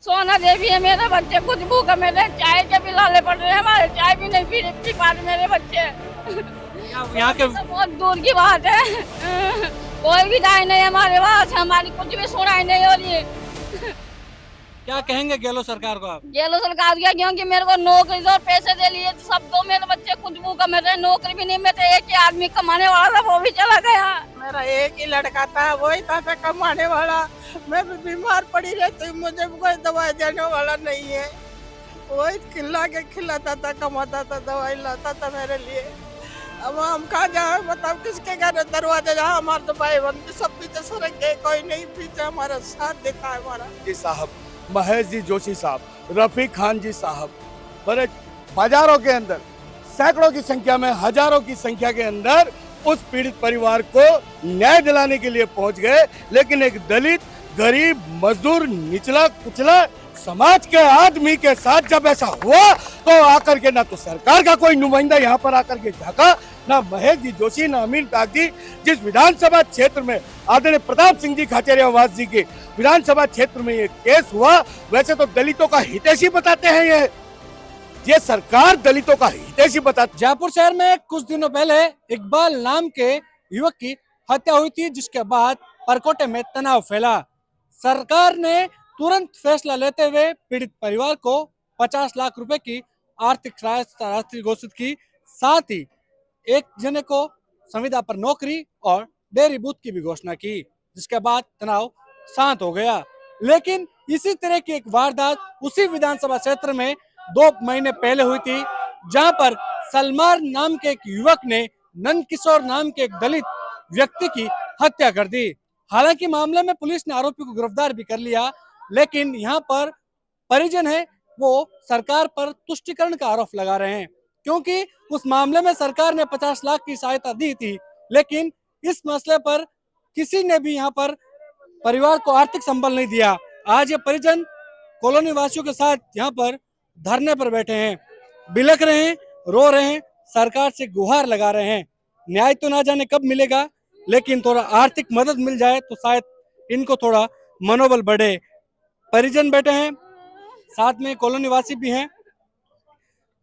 सोना देवी है मेरे बच्चे, कुछ भूखे मेरे चाय के भी लाले पड़ रहे हैं, हमारे चाय भी नहीं पी पा रहे मेरे बच्चे। यहाँ के तो बहुत दूर की बात है। कोई भी दाई नहीं हमारे पास, हमारी कुछ भी सुनाई नहीं हो रही है। क्या कहेंगे गहलोत सरकार को आप? गहलोत सरकार क्या, क्योंकि मेरे को नौकरी और पैसे दे लिए सब, दो मेरे बच्चे कुछ भूखा मेरे, नौकरी भी नहीं, मेरे एक ही आदमी कमाने वाला था वो भी चला गया। मेरा एक ही लड़का था, वही था कमाने वाला। मैं भी बीमार पड़ी रहती, मुझे कोई दवाई देने वाला नहीं है। वही खिला के खिलाता था, कमाता था, दवाई लाता था मेरे लिए। अब हम कहाँ जाए बताओ, किसके घर दरवाजे जहाँ हमारे तो भाई बंद सब पीछे सड़क गए, कोई नहीं पीछे हमारा साथ देता है हमारा। जी साहब, महेश जी जोशी साहब, रफीक खान जी साहब, बड़े बाजारों के अंदर सैकड़ों की संख्या में, हजारों की संख्या के अंदर उस पीड़ित परिवार को न्याय दिलाने के लिए पहुंच गए। लेकिन एक दलित, गरीब, मजदूर, निचला कुचला समाज के आदमी के साथ जब ऐसा हुआ तो आकर के ना तो सरकार का कोई नुमाइंदा यहाँ पर आकर के झांका, ना महेश जी जोशी, ना अमीन काग जी, जिस विधानसभा क्षेत्र में आदरणीय प्रताप सिंह जी खाचरियावास जी के विधानसभा क्षेत्र में ये केस हुआ, वैसे तो दलितों का हितैषी बताते हैं ये सरकार दलितों का हितैषी बताती। जयपुर शहर में कुछ दिनों पहले इकबाल नाम के युवक की हत्या हुई थी, जिसके बाद परकोटे में तनाव फैला। सरकार ने तुरंत फैसला लेते हुए पीड़ित परिवार को 50 लाख रुपए की आर्थिक सहायता राशि घोषित की, साथ ही एक जने को संविदा पर नौकरी और डेयरी बूथ की भी घोषणा की, जिसके बाद तनाव शांत हो गया। लेकिन इसी तरह की एक वारदात उसी विधानसभा क्षेत्र में 2 महीने पहले हुई थी, जहां पर सलमान नाम के एक युवक ने नंद किशोर नाम के एक दलित व्यक्ति की हत्या कर दी। हालांकि मामले में पुलिस ने आरोपी को गिरफ्तार भी कर लिया, लेकिन यहाँ पर परिजन है वो सरकार पर तुष्टीकरण का आरोप लगा रहे हैं, क्योंकि उस मामले में सरकार ने 50 लाख की सहायता दी थी, लेकिन इस मसले पर किसी ने भी यहाँ पर परिवार को आर्थिक संबल नहीं दिया। आज ये परिजन कॉलोनी वासियों के साथ यहाँ पर धरने पर बैठे हैं, बिलख रहे हैं, रो रहे हैं, सरकार से गुहार लगा रहे हैं। न्याय तो ना जाने कब मिलेगा, लेकिन थोड़ा आर्थिक मदद मिल जाए तो शायद इनको थोड़ा मनोबल बढ़े। परिजन बैठे हैं, साथ में कॉलोनी वासी भी हैं,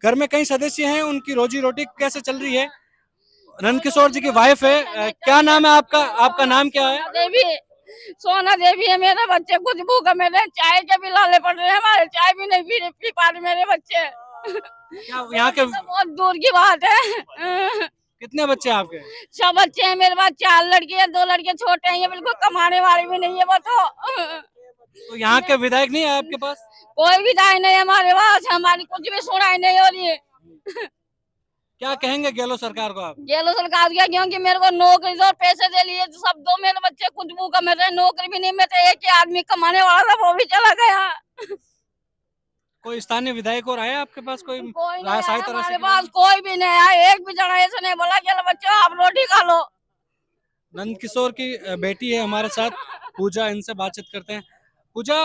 घर में कई सदस्य हैं, उनकी रोजी रोटी कैसे चल रही है? नंद किशोर जी की वाइफ है, क्या नाम है आपका? आपका नाम क्या है? देवी, सोना देवी है मेरे बच्चे, कुछ भूखे मेरे चाय के भी लाले पड़ रहे हैं, हमारे चाय भी नहीं पी पा रहे मेरे बच्चे। क्या यहाँ के तो बहुत दूर की बात है। कितने बच्चे हैं आपके? 6 बच्चे हैं मेरे पास, 4 लड़की है, 2 लड़के छोटे हैं, ये बिल्कुल कमाने वाले भी नहीं है वो तो यहाँ के विधायक नहीं है आपके पास? कोई भी दाई नहीं है हमारे पास, हमारी कुछ भी सुनाई नहीं हो रही है। क्या कहेंगे गहलोत सरकार को आप? गहलोत सरकार क्या, क्योंकि मेरे को नौकरी और पैसे दे लिए सब, दो मेरे बच्चे कुछ भूखा मेरे, नौकरी भी नहीं, मेरे एक ही आदमी कमाने वाला था वो भी चला गया। कोई स्थानीय विधायक और आया आपके पास? कोई कोई नहीं आया सहायता राशि हमारे के पास, कोई भी नहीं आया, एक भी जना ऐसा नहीं बोला चलो बच्चों आप रोटी खा लो। नंद किशोर की बेटी है हमारे साथ, पूजा, इनसे बातचीत करते हैं। पूजा,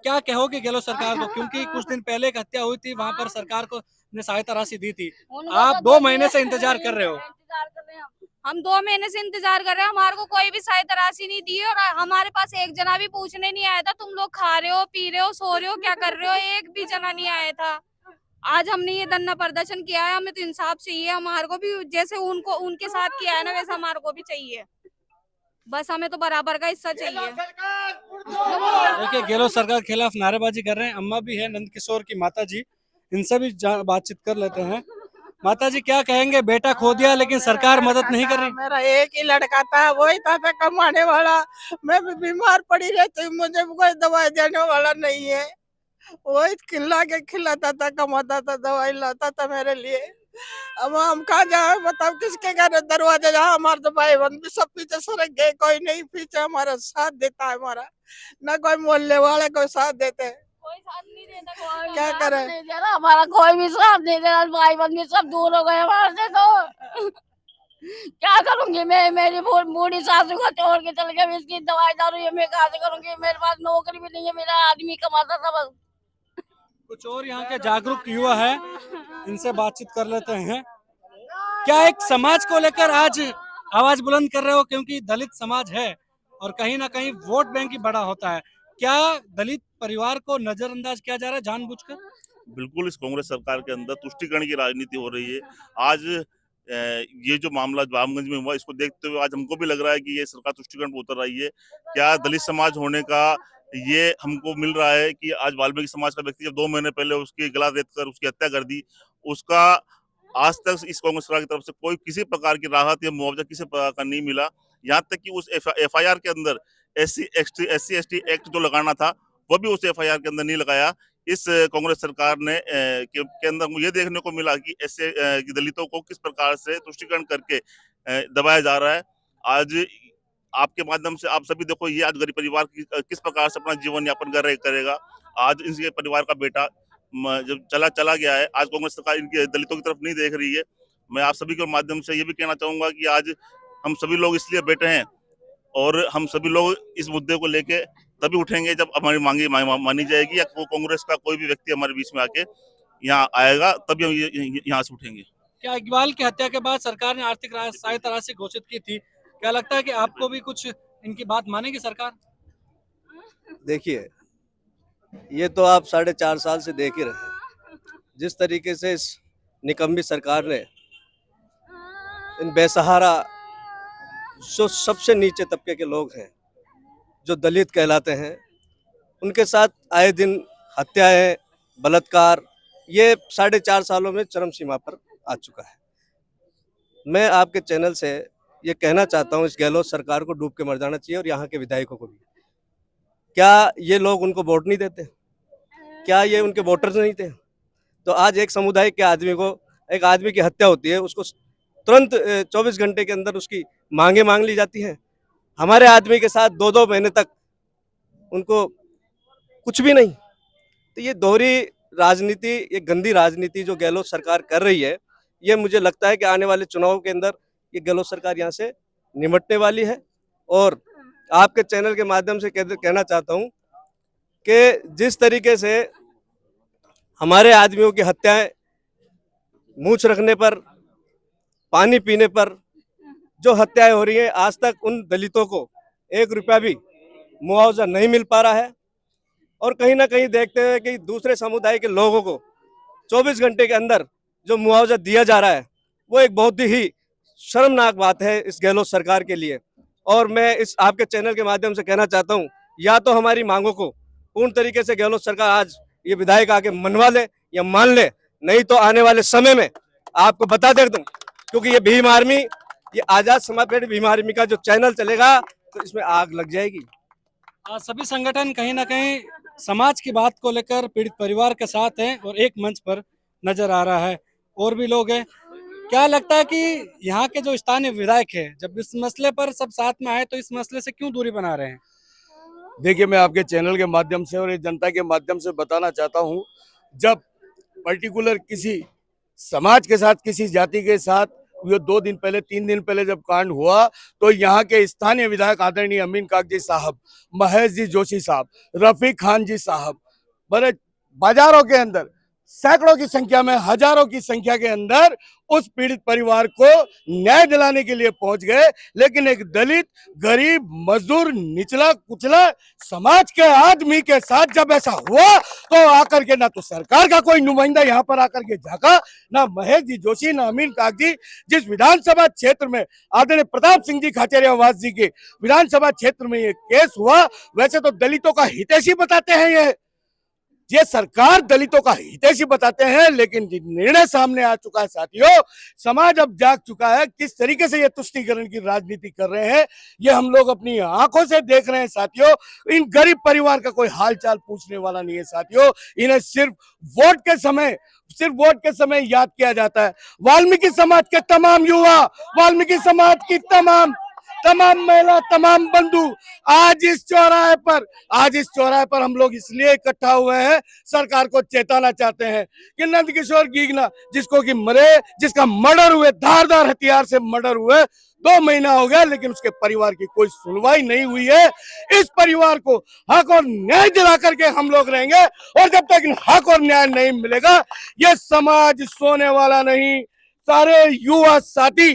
क्या कहोगे गहलोत सरकार को, क्योंकि कुछ दिन पहले एक हत्या हुई थी, वहां पर सरकार को ने सहायता राशि दी थी, आप 2 महीने से इंतजार कर रहे हो। हम 2 महीने से इंतजार कर रहे हैं, हमारे को कोई भी सहायता राशि नहीं दी है और हमारे पास एक जना भी पूछने नहीं आया था तुम लोग खा रहे हो, पी रहे हो, सो रहे हो, क्या कर रहे हो, एक भी जना नहीं आया था। आज हमने ये धरना प्रदर्शन किया है, हमें तो इंसाफ चाहिए, हमारे को भी जैसे उनको उनके साथ किया है ना वैसा हमारे को भी चाहिए, बस हमें तो बराबर का हिस्सा चाहिए। देखिए, गहलोत सरकार के खिलाफ नारेबाजी कर रहे हैं। अम्मा भी है नंद किशोर की माता जी, इनसे भी बातचीत कर लेते हैं। माता जी, क्या कहेंगे? बेटा खो दिया लेकिन सरकार मदद नहीं कर रही। मेरा एक ही लड़का था, वही था कमाने वाला। मैं भी बीमार पड़ी रहती, मुझे कोई दवाई देने वाला नहीं है। वही खिला के खिलाता था, कमाता था, दवाई लाता था मेरे लिए। अब हम कहाँ जाए बताओ, किसके घर दरवाजे जहाँ हमारे तो भाई बंद सब पीछे सड़क गए, कोई नहीं पीछे हमारा साथ देता है हमारा, न कोई मोहल्ले वाले कोई साथ देते हैं। कोई साथ नहीं देता, कोई क्या साथ करें? नहीं दे रहा, हमारा कोई भी साथ नहीं दे रहा, भाई बंदी सब दूर हो गए हमारे से। तो क्या करूंगी मैं, मेरी बूढ़ी सासू को छोड़ के चल गए, इसकी दवाई दारू ये मैं कहाँ से करूंगी, मेरे पास नौकरी भी नहीं है, मेरा आदमी कमाता था बस। कुछ और यहाँ के जागरूक युवा है, इनसे बातचीत कर लेते हैं। क्या एक समाज को लेकर आज आवाज बुलंद कर रहे हो, क्योंकि दलित समाज है और कहीं ना कहीं वोट बैंक ही बड़ा होता है? क्या दलित परिवार को नजरअंदाज किया जा रहा है जानबूझकर? बिल्कुल, इस कांग्रेस सरकार के अंदर तुष्टिकरण की राजनीति हो रही है। आज ये जो मामला रामगंज में हुआ, इसको देखते हुए आज हमको भी लग रहा है कि ये सरकार तुष्टिकरण पर उतर रही है। क्या दलित समाज होने का ये हमको मिल रहा है कि आज वाल्मीकि समाज का व्यक्ति जब 2 महीने पहले उसकी गला रेत कर उसकी हत्या कर दी, उसका आज तक इस कांग्रेस सरकार की तरफ से कोई किसी प्रकार की राहत या मुआवजा किसी प्रकार का नहीं मिला। यहाँ तक कि उस एफआईआर के अंदर एससी एसटी एक्ट जो लगाना था, वो भी उस एफआईआर के अंदर नहीं लगाया। इस कांग्रेस सरकार ने के अंदर ये देखने को मिला कि ऐसे दलितों को किस प्रकार से तुष्टिकरण करके दबाया जा रहा है। आज आपके माध्यम से आप सभी देखो, ये आज गरीब परिवार किस प्रकार से अपना जीवन यापन करेगा। आज इनके परिवार का बेटा जब चला गया है, आज कांग्रेस सरकार इनके दलितों की तरफ नहीं देख रही है। मैं आप सभी के माध्यम से ये भी कहना चाहूंगा कि आज हम सभी लोग इसलिए बैठे हैं और हम सभी लोग इस मुद्दे को लेके तभी उठेंगे जब हमारी मांगी मानी जाएगी, या कांग्रेस का कोई भी व्यक्ति हमारे बीच में आके यहाँ आएगा, तभी हम यहाँ से उठेंगे। क्या इकबाल की हत्या के बाद सरकार ने आर्थिक सहायता राशि घोषित की थी, क्या लगता है कि आपको भी कुछ इनकी बात मानेगी सरकार? देखिए, ये तो आप 4.5 साल से देख ही रहे हैं जिस तरीके से इस निकम्मी सरकार ने इन बेसहारा जो सबसे नीचे तबके के लोग हैं, जो दलित कहलाते हैं, उनके साथ आए दिन हत्याएं, बलात्कार, ये 4.5 सालों में चरम सीमा पर आ चुका है। मैं आपके चैनल से ये कहना चाहता हूँ, इस गहलोत सरकार को डूब के मर जाना चाहिए और यहाँ के विधायकों को भी। क्या ये लोग उनको वोट नहीं देते? क्या ये उनके वोटर्स नहीं थे? तो आज एक समुदाय के आदमी को, एक आदमी की हत्या होती है, उसको तुरंत 24 घंटे के अंदर उसकी मांगे मांग ली जाती हैं। हमारे आदमी के साथ 2-2 महीने तक उनको कुछ भी नहीं। तो ये दोहरी राजनीति, ये गंदी राजनीति जो गहलोत सरकार कर रही है, ये मुझे लगता है कि आने वाले चुनाव के अंदर ये गहलोत सरकार यहाँ से निमटने वाली है। और आपके चैनल के माध्यम से कहना चाहता हूँ कि जिस तरीके से हमारे आदमियों की हत्याएं मूंछ रखने पर, पानी पीने पर जो हत्याएं हो रही हैं, आज तक उन दलितों को 1 रुपया भी मुआवजा नहीं मिल पा रहा है। और कहीं ना कहीं देखते हैं कि दूसरे समुदाय के लोगों को 24 घंटे के अंदर जो मुआवजा दिया जा रहा है, वो एक बहुत ही शर्मनाक बात है इस गहलोत सरकार के लिए। और मैं इस आपके चैनल के माध्यम से कहना चाहता हूँ, या तो हमारी मांगों को पूर्ण तरीके से गहलोत सरकार आज ये विधायक आके मनवा ले या मान ले, नहीं तो आने वाले समय में आपको बता दे दूं, क्योंकि ये भीम आर्मी, ये आजाद समाज पार्टी भीम आर्मी का जो चैनल चलेगा तो इसमें आग लग जाएगी। सभी संगठन कहीं ना कहीं समाज की बात को लेकर पीड़ित परिवार के साथ हैं और एक मंच पर नजर आ रहा है। और भी लोग हैं। क्या लगता है कि यहाँ के जो स्थानीय विधायक है, जब इस मसले पर सब साथ में आए तो इस मसले से क्यों दूरी बना रहे हैं? देखिए, मैं आपके चैनल के माध्यम से और ये जनता के माध्यम से बताना चाहता हूँ, जब पर्टिकुलर किसी समाज के साथ, किसी जाति के साथ ये 2 दिन पहले, 3 दिन पहले जब कांड हुआ, तो यहाँ के स्थानीय विधायक आदरणीय अमीन कागजी साहब, महेश जी जोशी साहब, रफीक खान जी साहब, बड़े बाजारों के अंदर सैकड़ों की संख्या में, हजारों की संख्या के अंदर उस पीड़ित परिवार को न्याय दिलाने के लिए पहुंच गए। लेकिन एक दलित, गरीब, मजदूर, निचला कुचला समाज के आदमी के साथ जब ऐसा हुआ, तो आकर के ना तो सरकार का कोई नुमाइंदा यहाँ पर आकर के झांका, ना महेश जी जोशी, ना अमीन कागजी। जिस विधानसभा क्षेत्र में आदरणीय प्रताप सिंह जी खाचरियावास जी के विधानसभा क्षेत्र में ये केस हुआ, वैसे तो दलितों का हितैषी बताते हैं, ये सरकार दलितों का हितैषी बताते हैं, लेकिन निर्णय सामने आ चुका है साथियों। समाज अब जाग चुका है किस तरीके से ये तुष्टीकरण की राजनीति कर रहे हैं, ये हम लोग अपनी आंखों से देख रहे हैं साथियों। इन गरीब परिवार का कोई हालचाल पूछने वाला नहीं है साथियों। इन्हें सिर्फ वोट के समय याद किया जाता है। वाल्मीकि समाज के तमाम युवा, वाल्मीकि समाज की तमाम महिला, तमाम बंधु आज इस चौराहे पर हम लोग इसलिए इकट्ठा हुए हैं, सरकार को चेताना चाहते हैं कि नंदकिशोर गीगना, जिसका मर्डर हुए, धारदार हथियार से मर्डर हुए, 2 महीना हो गया, लेकिन उसके परिवार की कोई सुनवाई नहीं हुई है। इस परिवार को हक और न्याय दिला करके हम लोग रहेंगे, और जब तक हक और न्याय नहीं मिलेगा, ये समाज सोने वाला नहीं। सारे युवा साथी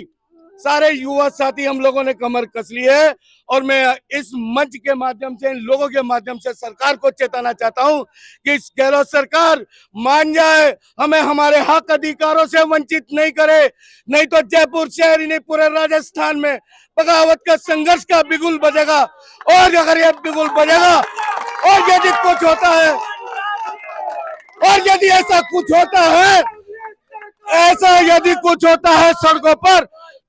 सारे युवा साथी हम लोगों ने कमर कस ली है। और मैं इस मंच के माध्यम से, इन लोगों के माध्यम से सरकार को चेताना चाहता हूं कि इस गहलोत सरकार मान जाए, हमें हमारे हक अधिकारों से वंचित नहीं करे, नहीं तो जयपुर शहर ही नहीं पूरे राजस्थान में बगावत का संघर्ष का बिगुल बजेगा। और अगर यह बिगुल बजेगा और यदि कुछ होता है, और यदि ऐसा कुछ होता है, ऐसा यदि कुछ होता है सड़कों पर,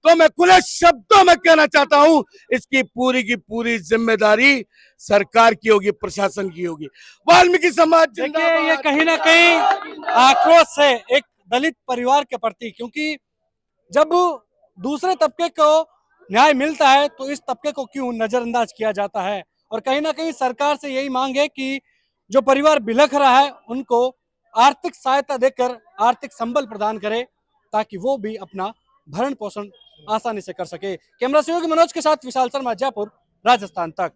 तो मैं खुले शब्दों में कहना चाहता हूं इसकी पूरी जिम्मेदारी सरकार की होगी, प्रशासन की होगी। वाल्मीकि समाज देखिए ये कहीं ना कहीं आक्रोश है एक दलित परिवार के प्रति, क्योंकि जब दूसरे तबके को न्याय मिलता है तो इस तबके को क्यों नजरअंदाज किया जाता है। और कहीं ना कहीं सरकार से यही मांग है कि जो परिवार बिलख रहा है उनको आर्थिक सहायता देकर आर्थिक संबल प्रदान करे, ताकि वो भी अपना भरण पोषण आसानी से कर सके। कैमरा सहयोगी मनोज के साथ विशाल शर्मा, जयपुर, राजस्थान तक।